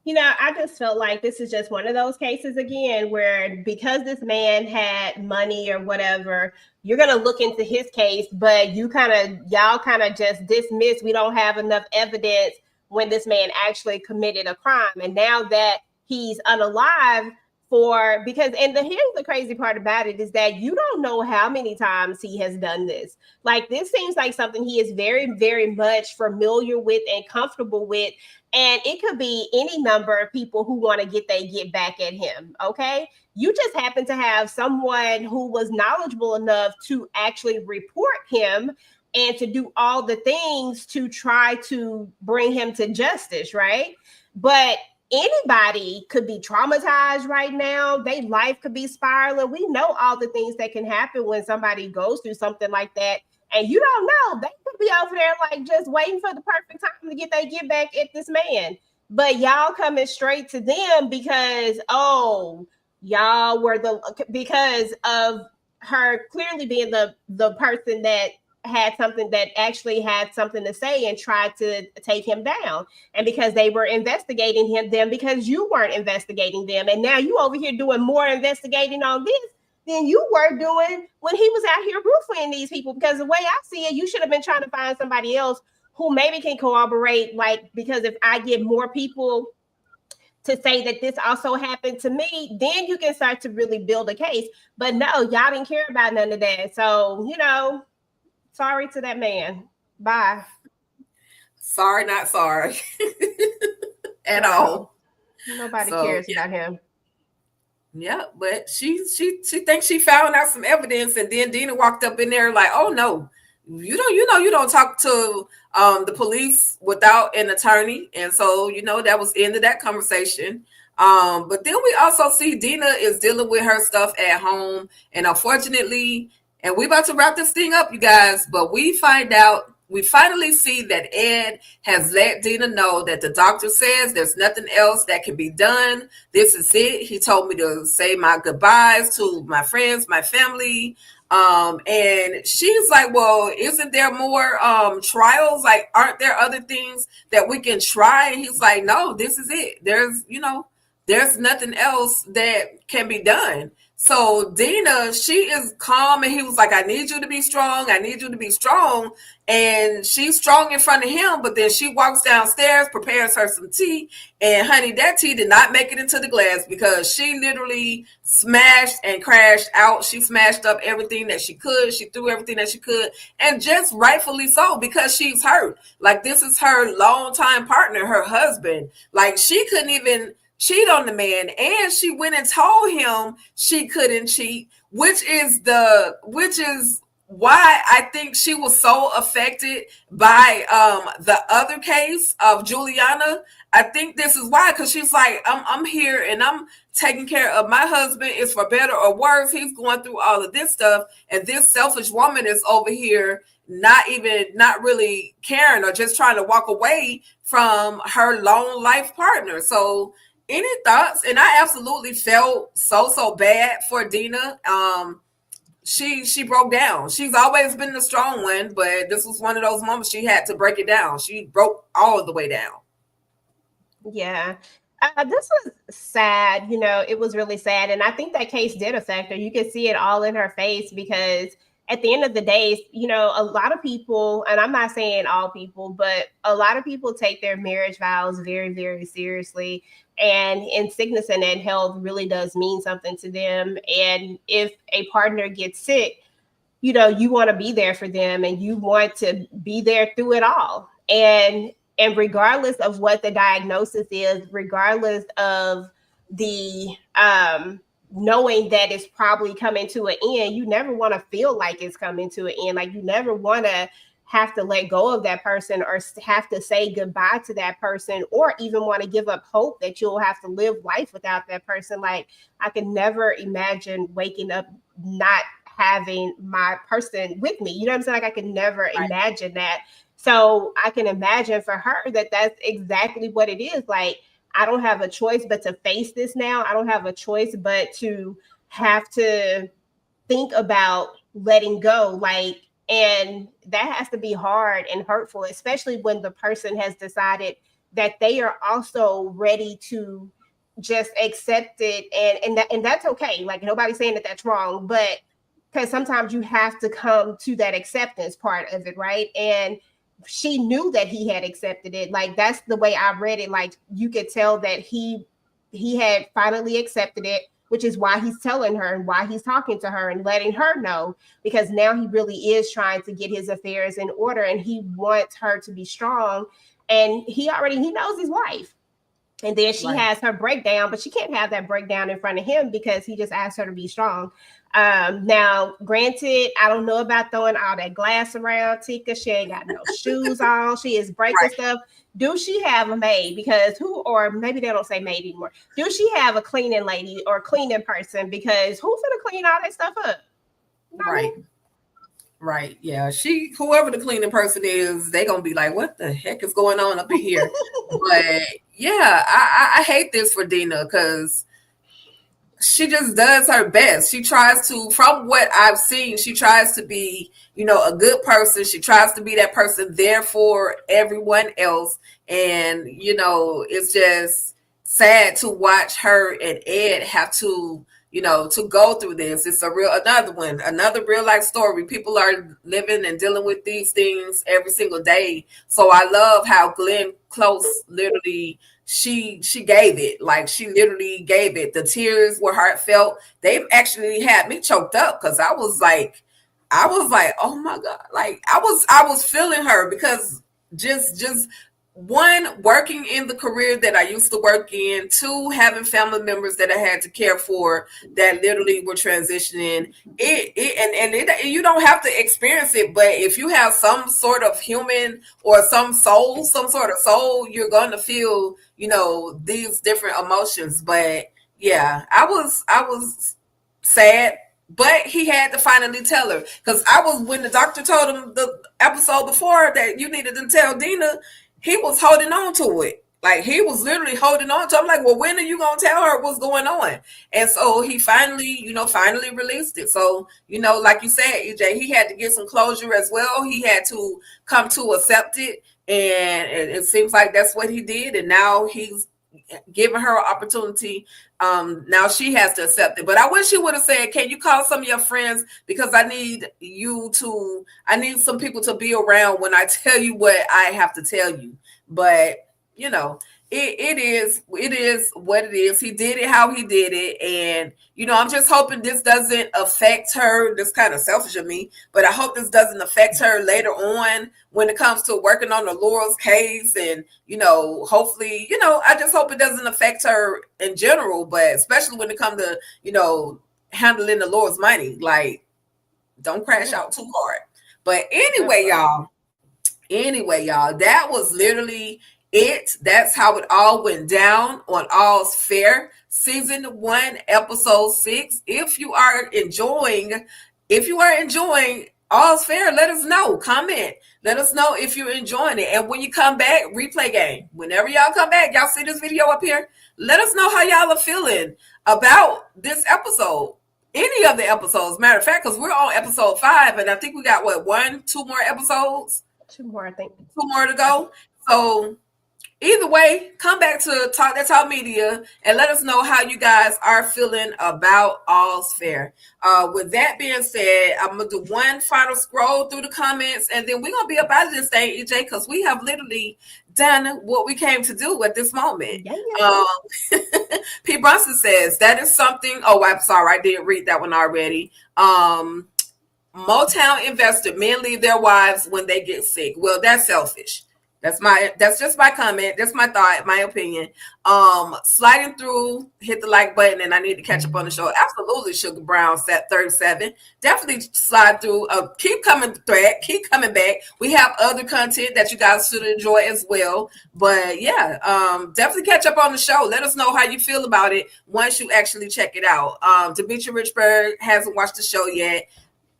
D: I just felt like this is just one of those cases again where, because this man had money or whatever, you're going to look into his case, but y'all kind of just dismiss, we don't have enough evidence when this man actually committed a crime. And now that he's unalive, here's the crazy part about it is that you don't know how many times he has done this. Like, this seems like something he is very, very much familiar with and comfortable with. And it could be any number of people who want to get back at him. Okay. You just happen to have someone who was knowledgeable enough to actually report him and to do all the things to try to bring him to justice. Right. But anybody could be traumatized right now. Their life could be spiraling. We know all the things that can happen when somebody goes through something like that. And you don't know. They could be over there like just waiting for the perfect time to get back at this man. but y'all coming straight to them because, oh, y'all were because of her clearly being the person that had something that actually had something to say and tried to take him down. And because they were investigating them because you weren't investigating them. And now you over here doing more investigating on this than you were doing when he was out here roofing these people. Because the way I see it, you should have been trying to find somebody else who maybe can corroborate, like, because if I get more people to say that this also happened to me, then you can start to really build a case. But no, y'all didn't care about none of that. So, sorry to that man. Bye.
C: Sorry, not sorry at all.
D: Nobody cares about him.
C: Yeah, but she thinks she found out some evidence, and then Dina walked up in there like, "Oh no, you don't talk to the police without an attorney," and so that was the end of that conversation. But then we also see Dina is dealing with her stuff at home, and unfortunately, and we're about to wrap this thing up, you guys, but we finally see that Ed has let Dina know that the doctor says there's nothing else that can be done. This is it. He told me to say my goodbyes to my friends, my family. And she's like, well, isn't there more trials? Like, aren't there other things that we can try? And he's like, no, this is it. There's nothing else that can be done. So Dina, she is calm, and he was like, I need you to be strong. I need you to be strong. And she's strong in front of him, but then she walks downstairs, prepares her some tea. And honey, that tea did not make it into the glass because she literally smashed and crashed out. She smashed up everything that she could. She threw everything that she could. And just rightfully so, because she's hurt. Like, this is her longtime partner, her husband. Like, she couldn't even cheat on the man, and she went and told him she couldn't cheat, which is why I think she was so affected by the other case of Juliana. I think this is why, because she's like, I'm here and I'm taking care of my husband. It's for better or worse. He's going through all of this stuff, and this selfish woman is over here not really caring or just trying to walk away from her long life partner. So any thoughts? And I absolutely felt so bad for Dina. She broke down. She's always been the strong one, but this was one of those moments she had to break it down. She broke all the way down.
D: Yeah. This was sad. It was really sad. And I think that case did affect her. You could see it all in her face because at the end of the day, a lot of people, and I'm not saying all people, but a lot of people take their marriage vows very, very seriously. And in sickness and in health really does mean something to them. And if a partner gets sick, you want to be there for them and you want to be there through it all. And regardless of what the diagnosis is, regardless of the knowing that it's probably coming to an end, you never want to feel like it's coming to an end. Like, you never want to have to let go of that person or have to say goodbye to that person or even want to give up hope that you'll have to live life without that person. Like, I could never imagine waking up not having my person with me. You know what I'm saying? Like, I could never imagine that. So I can imagine for her that that's exactly what it is. Like, I don't have a choice but to face this now. I don't have a choice but to have to think about letting go. Like, and that has to be hard and hurtful, especially when the person has decided that they are also ready to just accept it. And that's okay. Like, nobody's saying that that's wrong, but because sometimes you have to come to that acceptance part of it, right? And she knew that he had accepted it. Like, that's the way I read it. Like, you could tell that he had finally accepted it, which is why he's telling her and why he's talking to her and letting her know, because now he really is trying to get his affairs in order and he wants her to be strong. And he knows his wife. And then she has her breakdown, but she can't have that breakdown in front of him because he just asked her to be strong. Now, granted, I don't know about throwing all that glass around Tika. She ain't got no shoes on. She is breaking stuff. Do she have a maid? Because or maybe they don't say maid anymore. Do she have a cleaning lady or cleaning person? Because who's gonna clean all that stuff up?
C: Right. Yeah. Whoever the cleaning person is, they gonna be like, what the heck is going on up in here? But yeah, I hate this for Dina because she just does her best. She tries to, from what I've seen, she tries to be, a good person. She tries to be that person there for everyone else. And, it's just sad to watch her and Ed have to, to go through this. It's another real life story. People are living and dealing with these things every single day. So I love how Glenn Close literally, she gave it. Like, she literally gave it. The tears were heartfelt. They actually had me choked up because I was like, oh my God. Like, I was feeling her because just one, working in the career that I used to work in, two, having family members that I had to care for that literally were transitioning. You don't have to experience it, but if you have some sort of human or some sort of soul, you're going to feel, these different emotions. But yeah, I was sad. But he had to finally tell her, because when the doctor told him the episode before that you needed to tell Dina, he was holding on to it. Like, he was literally holding on to it. I'm like, well, when are you going to tell her what's going on? And so he finally released it. So, like you said, EJ, he had to get some closure as well. He had to come to accept it. And it seems like that's what he did. And now he's giving her an opportunity. Now she has to accept it. But I wish he would have said, can you call some of your friends? Because I need some people to be around when I tell you what I have to tell you. But, it is what it is. He did it how he did it. And, I'm just hoping this doesn't affect her. This kind of selfish of me, but I hope this doesn't affect her later on when it comes to working on the Laurel's case. And, hopefully, I just hope it doesn't affect her in general, but especially when it comes to, handling the Laurel's money. Like, don't crash out too hard. But anyway, y'all, that was literally it. That's how it all went down on All's Fair, season 1, episode 6. If you are enjoying All's Fair, let us know. Comment. Let us know if you're enjoying it. And when you come back, replay game. Whenever y'all come back, y'all see this video up here. Let us know how y'all are feeling about this episode. Any of the episodes, matter of fact, because we're on episode 5, and I think we got 2 more episodes.
D: 2 more, I think. 2
C: more to go. So either way, come back to Talk That Talk Media and let us know how you guys are feeling about All's Fair. With that being said, I'm going to do one final scroll through the comments, and then we're going to be up out of this thing, EJ, because we have literally done what we came to do at this moment. Yeah. P. Brunson says, that is something. Oh, I'm sorry. I did read that one already. Motown investor, men leave their wives when they get sick. Well, that's selfish. That's just my comment. That's my thought, my opinion. Sliding through, hit the like button, and I need to catch up on the show. Absolutely, Sugar Brown set 37. Definitely slide through. Keep coming back. We have other content that you guys should enjoy as well. But yeah, definitely catch up on the show. Let us know how you feel about it once you actually check it out. Demetri Richburg hasn't watched the show yet.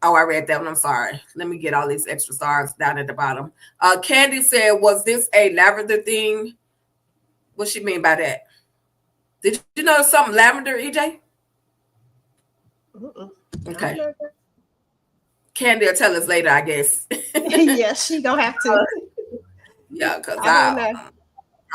C: Oh, I read that one. I'm sorry. Let me get all these extra stars down at the bottom. Candy said, was this a lavender thing? What she mean by that? Did you know something lavender, EJ? Okay. Candy will tell us later, I guess.
D: Yes, she gonna have to.
C: Yeah, because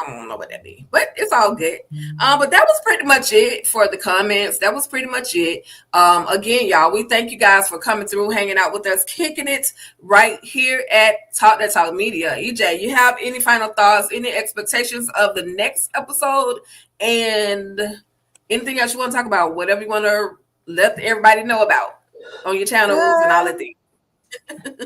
C: I don't know what that means, but it's all good. But that was pretty much it for the comments. That was pretty much it. Again, y'all, we thank you guys for coming through, hanging out with us, kicking it right here at Talk That Talk Media. EJ, you have any final thoughts, any expectations of the next episode, and anything else you want to talk about? Whatever you want to let everybody know about on your channels and all that things.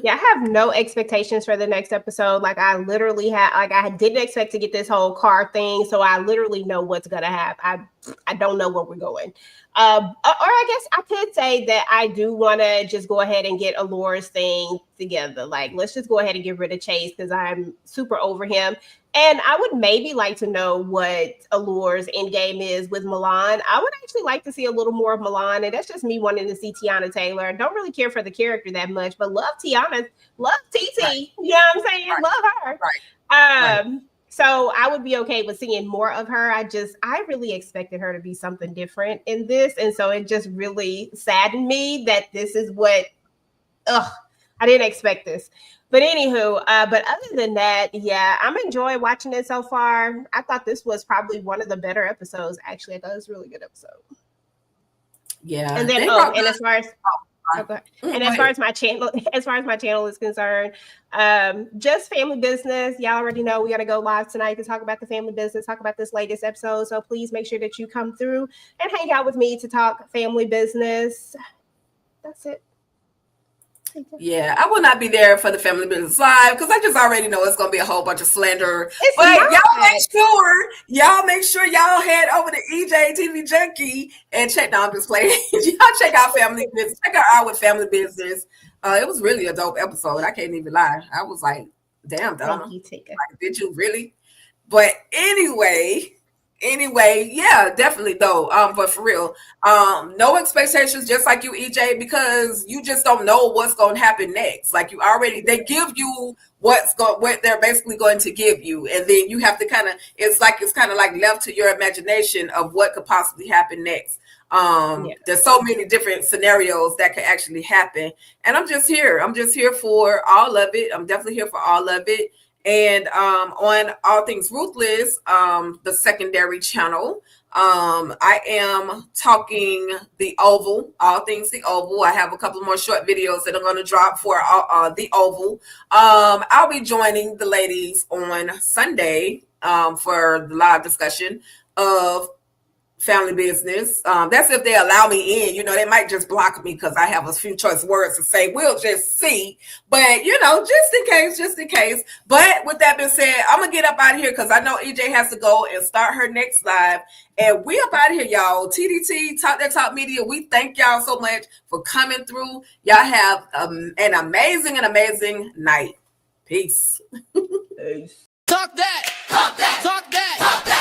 D: Yeah, I have no expectations for the next episode. Like, I literally I didn't expect to get this whole car thing, so I literally know what's gonna happen. I don't know where we're going. Or I guess I could say that I do want to just go ahead and get Allure's thing together. Like, let's just go ahead and get rid of Chase because I'm super over him. And I would maybe like to know what Allure's end game is with Milan. I would actually like to see a little more of Milan, and that's just me wanting to see Tiana Taylor. I don't really care for the character that much, but love Tiana, love TT.
C: Right.
D: You know what I'm saying?
C: Right.
D: Love her.
C: Right.
D: So I would be okay with seeing more of her. I really expected her to be something different in this. And so it just really saddened me that this is what, I didn't expect this. But anywho, but other than that, yeah, I'm enjoying watching it so far. I thought this was probably one of the better episodes. Actually, I thought it was a really good episode.
C: Yeah.
D: And then, and as far as as far as my channel is concerned, just family business. Y'all already know we got to go live tonight to talk about the family business, talk about this latest episode. So please make sure that you come through and hang out with me to talk family business. That's it.
C: Yeah, I will not be there for the family business live because I just already know it's gonna be a whole bunch of slander.
D: It's
C: but
D: not.
C: y'all make sure y'all head over to EJ TV Junkie and check. No, I'm just playing. Y'all check out family business. Check out with family business. It was really a dope episode. I can't even lie. I was like, damn, Donna.
D: Thank you, Tika.
C: Like, did you really? But anyway, yeah, definitely though. But for real, no expectations, just like you, EJ, because you just don't know what's going to happen next. Like they give you what they're basically going to give you, and then you have to it's kind of like left to your imagination of what could possibly happen next. There's so many different scenarios that could actually happen, and I'm just here for all of it. I'm definitely here for all of it. And on All Things Ruthless, the secondary channel, I am talking the Oval, all things the Oval. I have a couple more short videos that I'm going to drop for the Oval. I'll be joining the ladies on Sunday for the live discussion of family business. That's if they allow me in. They might just block me because I have a few choice words to say. We'll just see. But just in case. But with that being said, I'm gonna get up out of here because I know EJ has to go and start her next live. And we up out of here, y'all. TDT Talk That Talk Media. We thank y'all so much for coming through. Y'all have an amazing night. Peace.
A: Talk that. Talk that. Talk that. Talk that.